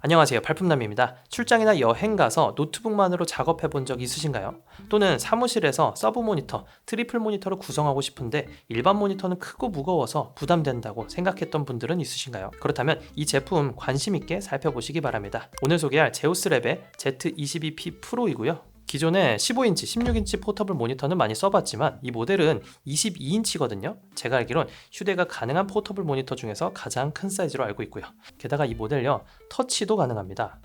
안녕하세요, 발품남입니다. 출장이나 여행 가서 노트북만으로 작업해 본 적 있으신가요? 또는 사무실에서 서브 모니터, 트리플 모니터로 구성하고 싶은데 일반 모니터는 크고 무거워서 부담된다고 생각했던 분들은 있으신가요? 그렇다면 이 제품 관심 있게 살펴보시기 바랍니다. 오늘 소개할 제우스랩의 Z22P 프로이고요. 기존에 15인치, 16인치 포터블 모니터는 많이 써봤지만 이 모델은 22인치거든요. 제가 알기론 휴대가 가능한 포터블 모니터 중에서 가장 큰 사이즈로 알고 있고요. 게다가 이 모델요, 터치도 가능합니다.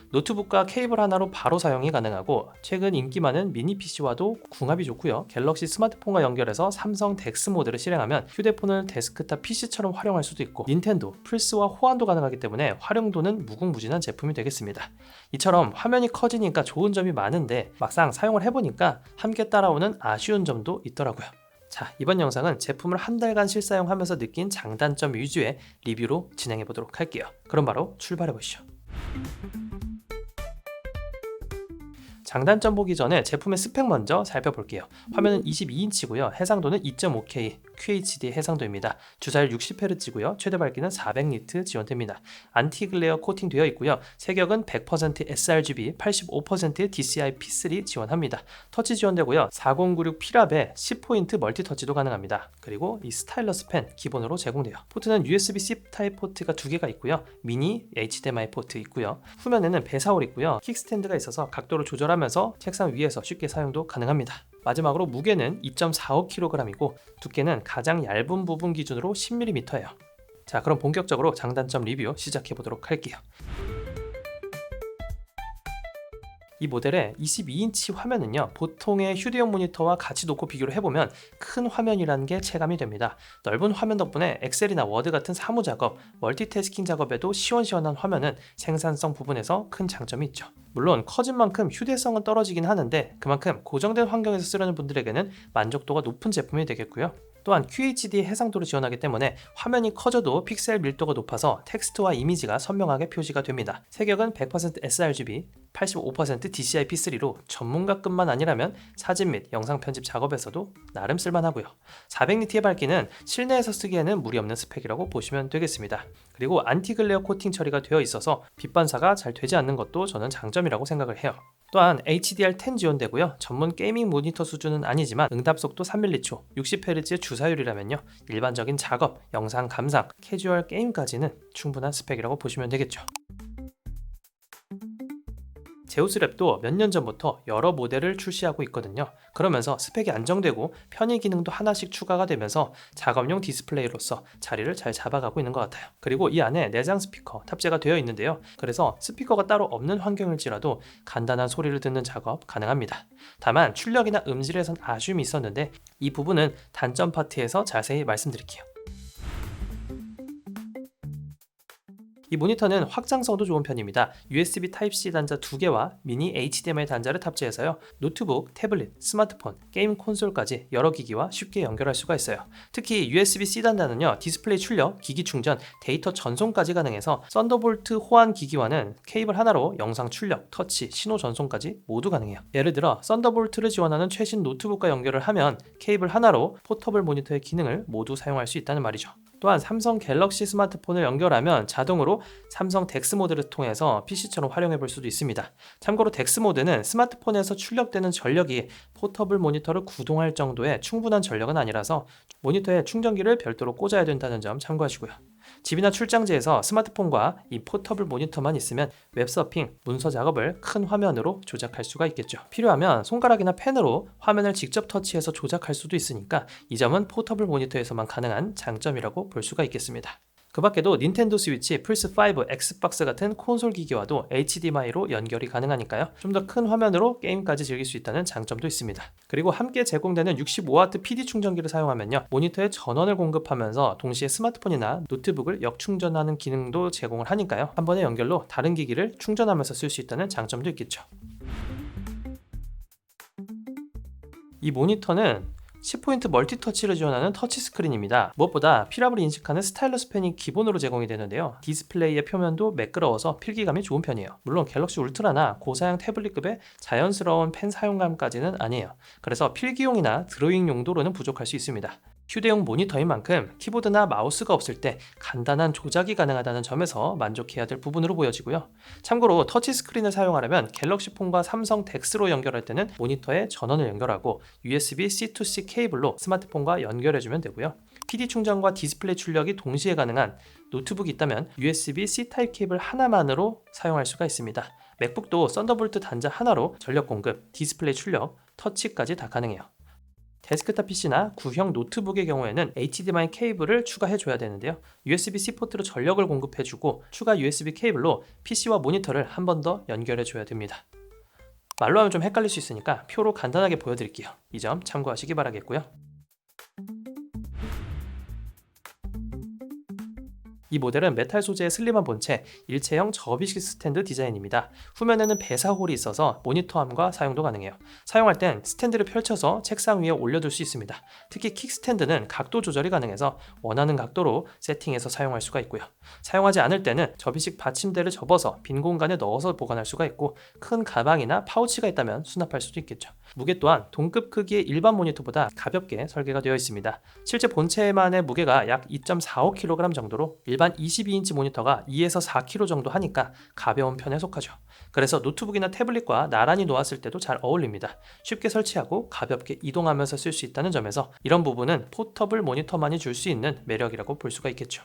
노트북과 케이블 하나로 바로 사용이 가능하고 최근 인기 많은 미니 PC와도 궁합이 좋고요. 갤럭시 스마트폰과 연결해서 삼성 덱스 모드를 실행하면 휴대폰을 데스크탑 PC처럼 활용할 수도 있고 닌텐도, 플스와 호환도 가능하기 때문에 활용도는 무궁무진한 제품이 되겠습니다. 이처럼 화면이 커지니까 좋은 점이 많은데 막상 사용을 해보니까 함께 따라오는 아쉬운 점도 있더라고요. 자, 이번 영상은 제품을 한 달간 실사용하면서 느낀 장단점 위주의 리뷰로 진행해 보도록 할게요. 그럼 바로 출발해 보시죠. 장단점 보기 전에 제품의 스펙 먼저 살펴볼게요. 화면은 22인치고요. 해상도는 2.5K QHD 해상도입니다. 주사율 60Hz고요. 최대 밝기는 400니트 지원됩니다. 안티글레어 코팅 되어 있고요. 색역은 100% sRGB, 85% DCI-P3 지원합니다. 터치 지원되고요. 4096 P랍에 10포인트 멀티터치도 가능합니다. 그리고 이 스타일러스 펜 기본으로 제공돼요. 포트는 USB-C 타입 포트가 2개가 있고요. 미니 HDMI 포트 있고요. 후면에는 배사올 있고요. 킥스탠드가 있어서 각도를 조절하면서 책상 위에서 쉽게 사용도 가능합니다. 마지막으로 무게는 2.45kg이고 두께는 가장 얇은 부분 기준으로 10mm예요. 자, 그럼 본격적으로 장단점 리뷰 시작해 보도록 할게요. 이 모델의 22인치 화면은요, 보통의 휴대용 모니터와 같이 놓고 비교를 해보면 큰 화면이라는 게 체감이 됩니다. 넓은 화면 덕분에 엑셀이나 워드 같은 사무작업, 멀티태스킹 작업에도 시원시원한 화면은 생산성 부분에서 큰 장점이 있죠. 물론 커진 만큼 휴대성은 떨어지긴 하는데 그만큼 고정된 환경에서 쓰려는 분들에게는 만족도가 높은 제품이 되겠고요. 또한 QHD 해상도를 지원하기 때문에 화면이 커져도 픽셀 밀도가 높아서 텍스트와 이미지가 선명하게 표시가 됩니다. 색역은 100% sRGB, 85% DCI-P3로 전문가급만 아니라면 사진 및 영상 편집 작업에서도 나름 쓸만하고요. 400니트의 밝기는 실내에서 쓰기에는 무리 없는 스펙이라고 보시면 되겠습니다. 그리고 안티글레어 코팅 처리가 되어 있어서 빛 반사가 잘 되지 않는 것도 저는 장점이라고 생각을 해요. 또한 HDR10 지원되고요. 전문 게이밍 모니터 수준은 아니지만 응답 속도 3ms/초, 60Hz의 주사율이라면요. 일반적인 작업, 영상 감상, 캐주얼 게임까지는 충분한 스펙이라고 보시면 되겠죠. 제우스랩도 몇 년 전부터 여러 모델을 출시하고 있거든요. 그러면서 스펙이 안정되고 편의 기능도 하나씩 추가가 되면서 작업용 디스플레이로서 자리를 잘 잡아가고 있는 것 같아요. 그리고 이 안에 내장 스피커 탑재가 되어 있는데요. 그래서 스피커가 따로 없는 환경일지라도 간단한 소리를 듣는 작업 가능합니다. 다만 출력이나 음질에선 아쉬움이 있었는데 이 부분은 단점 파트에서 자세히 말씀드릴게요. 이 모니터는 확장성도 좋은 편입니다. USB Type-C 단자 2개와 미니 HDMI 단자를 탑재해서요. 노트북, 태블릿, 스마트폰, 게임 콘솔까지 여러 기기와 쉽게 연결할 수가 있어요. 특히 USB-C 단자는요. 디스플레이 출력, 기기 충전, 데이터 전송까지 가능해서 썬더볼트 호환 기기와는 케이블 하나로 영상 출력, 터치, 신호 전송까지 모두 가능해요. 예를 들어 썬더볼트를 지원하는 최신 노트북과 연결을 하면 케이블 하나로 포터블 모니터의 기능을 모두 사용할 수 있다는 말이죠. 또한 삼성 갤럭시 스마트폰을 연결하면 자동으로 삼성 덱스 모드를 통해서 PC처럼 활용해 볼 수도 있습니다. 참고로 덱스 모드는 스마트폰에서 출력되는 전력이 포터블 모니터를 구동할 정도의 충분한 전력은 아니라서 모니터에 충전기를 별도로 꽂아야 된다는 점 참고하시고요. 집이나 출장지에서 스마트폰과 이 포터블 모니터만 있으면 웹서핑, 문서 작업을 큰 화면으로 조작할 수가 있겠죠. 필요하면 손가락이나 펜으로 화면을 직접 터치해서 조작할 수도 있으니까 이 점은 포터블 모니터에서만 가능한 장점이라고 볼 수가 있겠습니다. 그 밖에도 닌텐도 스위치, 플스5, 엑스박스 같은 콘솔 기기와도 HDMI로 연결이 가능하니까요. 좀 더 큰 화면으로 게임까지 즐길 수 있다는 장점도 있습니다. 그리고 함께 제공되는 65W PD 충전기를 사용하면요. 모니터에 전원을 공급하면서 동시에 스마트폰이나 노트북을 역충전하는 기능도 제공을 하니까요. 한 번의 연결로 다른 기기를 충전하면서 쓸 수 있다는 장점도 있겠죠. 이 모니터는 10포인트 멀티터치를 지원하는 터치스크린입니다. 무엇보다 필압을 인식하는 스타일러스 펜이 기본으로 제공이 되는데요. 디스플레이의 표면도 매끄러워서 필기감이 좋은 편이에요. 물론 갤럭시 울트라나 고사양 태블릿급의 자연스러운 펜 사용감까지는 아니에요. 그래서 필기용이나 드로잉 용도로는 부족할 수 있습니다. 휴대용 모니터인 만큼 키보드나 마우스가 없을 때 간단한 조작이 가능하다는 점에서 만족해야 될 부분으로 보여지고요. 참고로 터치스크린을 사용하려면 갤럭시폰과 삼성 덱스로 연결할 때는 모니터에 전원을 연결하고 USB C2C 케이블로 스마트폰과 연결해주면 되고요. PD 충전과 디스플레이 출력이 동시에 가능한 노트북이 있다면 USB-C 타입 케이블 하나만으로 사용할 수가 있습니다. 맥북도 썬더볼트 단자 하나로 전력 공급, 디스플레이 출력, 터치까지 다 가능해요. 데스크탑 PC나 구형 노트북의 경우에는 HDMI 케이블을 추가해줘야 되는데요. USB-C 포트로 전력을 공급해주고 추가 USB 케이블로 PC와 모니터를 한 번 더 연결해줘야 됩니다. 말로 하면 좀 헷갈릴 수 있으니까 표로 간단하게 보여드릴게요. 이 점 참고하시기 바라겠고요. 이 모델은 메탈 소재의 슬림한 본체, 일체형 접이식 스탠드 디자인입니다. 후면에는 배사홀이 있어서 모니터함과 사용도 가능해요. 사용할 땐 스탠드를 펼쳐서 책상 위에 올려둘 수 있습니다. 특히 킥 스탠드는 각도 조절이 가능해서 원하는 각도로 세팅해서 사용할 수가 있고요. 사용하지 않을 때는 접이식 받침대를 접어서 빈 공간에 넣어서 보관할 수가 있고 큰 가방이나 파우치가 있다면 수납할 수도 있겠죠. 무게 또한 동급 크기의 일반 모니터보다 가볍게 설계가 되어 있습니다. 실제 본체만의 무게가 약 2.45kg 정도로 일반 22인치 모니터가 2에서 4kg 정도 하니까 가벼운 편에 속하죠. 그래서 노트북이나 태블릿과 나란히 놓았을 때도 잘 어울립니다. 쉽게 설치하고 가볍게 이동하면서 쓸 수 있다는 점에서 이런 부분은 포터블 모니터만이 줄 수 있는 매력이라고 볼 수가 있겠죠.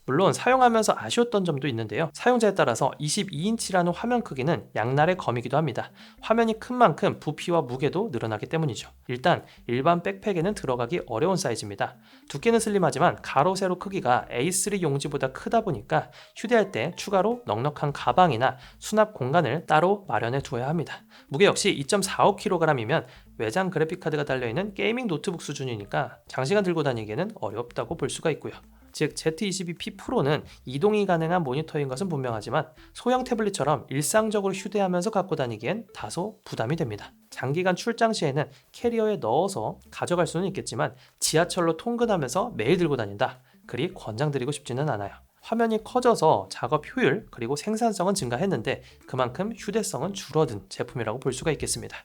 물론 사용하면서 아쉬웠던 점도 있는데요. 사용자에 따라서 22인치라는 화면 크기는 양날의 검이기도 합니다. 화면이 큰 만큼 부피와 무게도 늘어나기 때문이죠. 일단 일반 백팩에는 들어가기 어려운 사이즈입니다. 두께는 슬림하지만 가로 세로 크기가 A3 용지보다 크다 보니까 휴대할 때 추가로 넉넉한 가방이나 수납 공간을 따로 마련해 두어야 합니다. 무게 역시 2.45kg이면 외장 그래픽카드가 달려있는 게이밍 노트북 수준이니까 장시간 들고 다니기에는 어렵다고 볼 수가 있고요. 즉 Z22P 프로는 이동이 가능한 모니터인 것은 분명하지만 소형 태블릿처럼 일상적으로 휴대하면서 갖고 다니기엔 다소 부담이 됩니다. 장기간 출장 시에는 캐리어에 넣어서 가져갈 수는 있겠지만 지하철로 통근하면서 매일 들고 다닌다? 그리 권장드리고 싶지는 않아요. 화면이 커져서 작업 효율 그리고 생산성은 증가했는데 그만큼 휴대성은 줄어든 제품이라고 볼 수가 있겠습니다.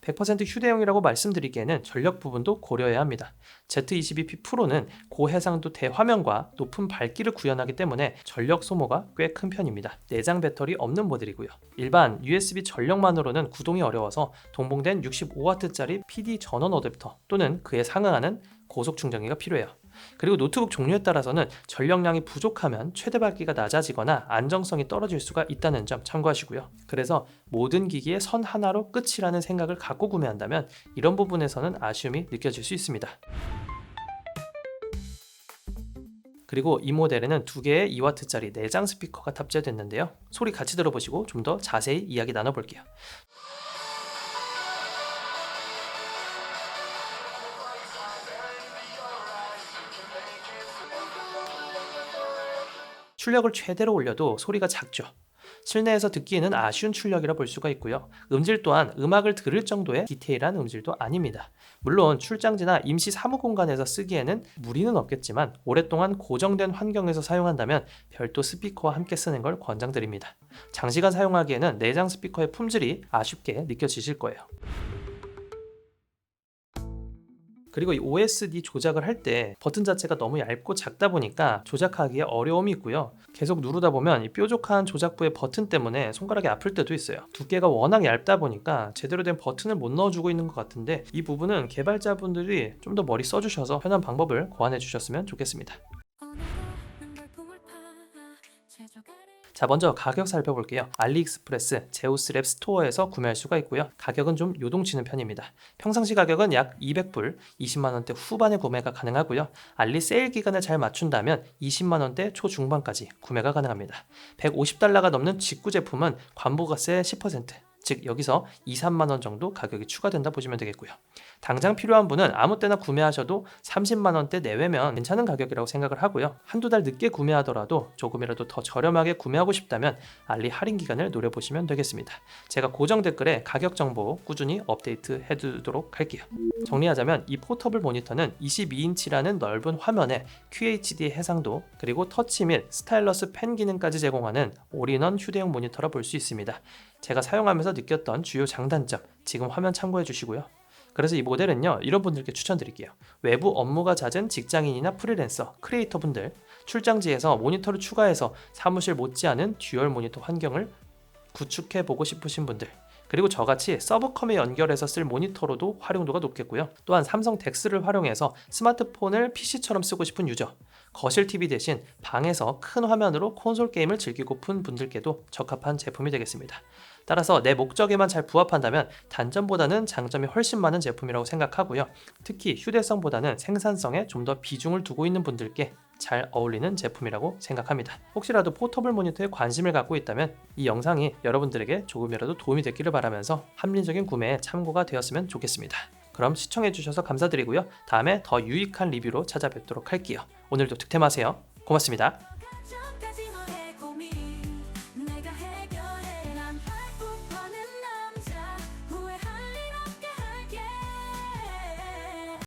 100% 휴대용이라고 말씀드리기에는 전력 부분도 고려해야 합니다. Z22P 프로는 고해상도 대화면과 높은 밝기를 구현하기 때문에 전력 소모가 꽤 큰 편입니다. 내장 배터리 없는 모델이고요. 일반 USB 전력만으로는 구동이 어려워서 동봉된 65W짜리 PD 전원 어댑터 또는 그에 상응하는 고속 충전기가 필요해요. 그리고 노트북 종류에 따라서는 전력량이 부족하면 최대 밝기가 낮아지거나 안정성이 떨어질 수가 있다는 점 참고하시고요. 그래서 모든 기기의 선 하나로 끝이라는 생각을 갖고 구매한다면 이런 부분에서는 아쉬움이 느껴질 수 있습니다. 그리고 이 모델에는 2개의 2W짜리 내장 스피커가 탑재됐는데요. 소리 같이 들어보시고 좀 더 자세히 이야기 나눠볼게요. 출력을 최대로 올려도 소리가 작죠. 실내에서 듣기에는 아쉬운 출력이라 볼 수가 있고요. 음질 또한 음악을 들을 정도의 디테일한 음질도 아닙니다. 물론 출장지나 임시 사무 공간에서 쓰기에는 무리는 없겠지만 오랫동안 고정된 환경에서 사용한다면 별도 스피커와 함께 쓰는 걸 권장드립니다. 장시간 사용하기에는 내장 스피커의 품질이 아쉽게 느껴지실 거예요. 그리고 이 OSD 조작을 할 때 버튼 자체가 너무 얇고 작다 보니까 조작하기에 어려움이 있고요. 계속 누르다 보면 이 뾰족한 조작부의 버튼 때문에 손가락이 아플 때도 있어요. 두께가 워낙 얇다 보니까 제대로 된 버튼을 못 넣어주고 있는 것 같은데 이 부분은 개발자분들이 좀 더 머리 써주셔서 편한 방법을 고안해 주셨으면 좋겠습니다. 자, 먼저 가격 살펴볼게요. 알리익스프레스, 제우스랩 스토어에서 구매할 수가 있고요. 가격은 좀 요동치는 편입니다. 평상시 가격은 약 200불, 20만원대 후반에 구매가 가능하고요. 알리 세일 기간을 잘 맞춘다면 20만원대 초중반까지 구매가 가능합니다. 150달러가 넘는 직구 제품은 관보가세 10%, 즉 여기서 2, 3만원 정도 가격이 추가된다 보시면 되겠고요. 당장 필요한 분은 아무 때나 구매하셔도 30만원대 내외면 괜찮은 가격이라고 생각을 하고요. 한두 달 늦게 구매하더라도 조금이라도 더 저렴하게 구매하고 싶다면 알리 할인 기간을 노려보시면 되겠습니다. 제가 고정 댓글에 가격 정보 꾸준히 업데이트 해두도록 할게요. 정리하자면 이 포터블 모니터는 22인치라는 넓은 화면에 QHD 해상도 그리고 터치 및 스타일러스 펜 기능까지 제공하는 올인원 휴대용 모니터라 볼 수 있습니다. 제가 사용하면서 사용하면서 느꼈던 주요 장단점 지금 화면 참고해 주시고요. 그래서 이 모델은요, 이런 분들께 추천드릴게요. 외부 업무가 잦은 직장인이나 프리랜서, 크리에이터 분들, 출장지에서 모니터를 추가해서 사무실 못지않은 듀얼 모니터 환경을 구축해 보고 싶으신 분들, 그리고 저같이 서브컴에 연결해서 쓸 모니터로도 활용도가 높겠고요. 또한 삼성 덱스를 활용해서 스마트폰을 PC처럼 쓰고 싶은 유저, 거실 TV 대신 방에서 큰 화면으로 콘솔 게임을 즐기고픈 분들께도 적합한 제품이 되겠습니다. 따라서 내 목적에만 잘 부합한다면 단점보다는 장점이 훨씬 많은 제품이라고 생각하고요. 특히 휴대성보다는 생산성에 좀 더 비중을 두고 있는 분들께 잘 어울리는 제품이라고 생각합니다. 혹시라도 포터블 모니터에 관심을 갖고 있다면 이 영상이 여러분들에게 조금이라도 도움이 됐기를 바라면서 합리적인 구매에 참고가 되었으면 좋겠습니다. 그럼 시청해주셔서 감사드리고요. 다음에 더 유익한 리뷰로 찾아뵙도록 할게요. 오늘도 득템하세요. 고맙습니다.